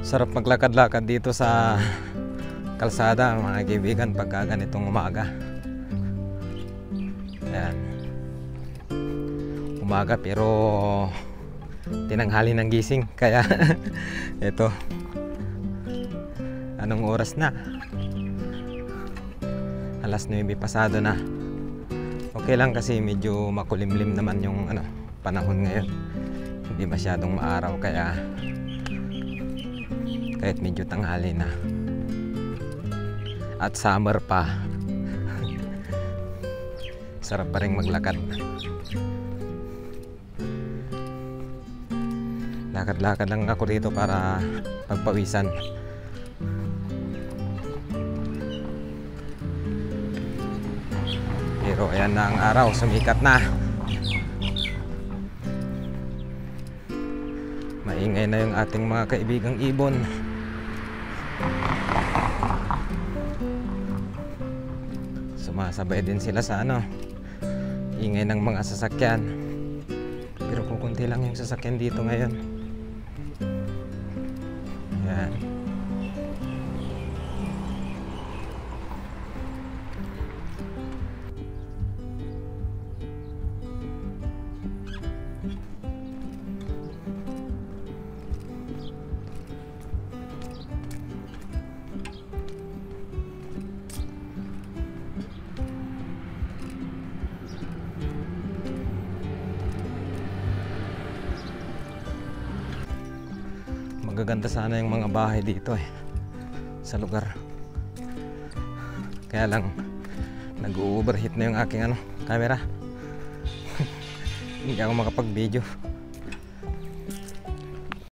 Sarap maglakad-lakad dito sa kalsada mga kaibigan pagka ganitong umaga. Ayan. Umaga pero tinanghali ng gising kaya ito. Anong oras na? Alas 9 pasado na. Okay lang kasi medyo makulimlim naman yung panahon ngayon. Hindi masyadong maaraw kaya kahit medyo tanghali na. At summer pa. Sarap pa rin maglakad. Lakad-lakad lang ako dito para pagpawisan. Pero ayan na ang araw, sumikat na. Maingay na yung ating mga kaibigang ibon. Sumasabay din sila sa ingay ng mga sasakyan. Pero kukunti lang yung sasakyan dito ngayon. Ayan. Magaganda sana yung mga bahay dito sa lugar. Kaya lang nag-overheat na yung aking camera. Hindi ako makapag-video.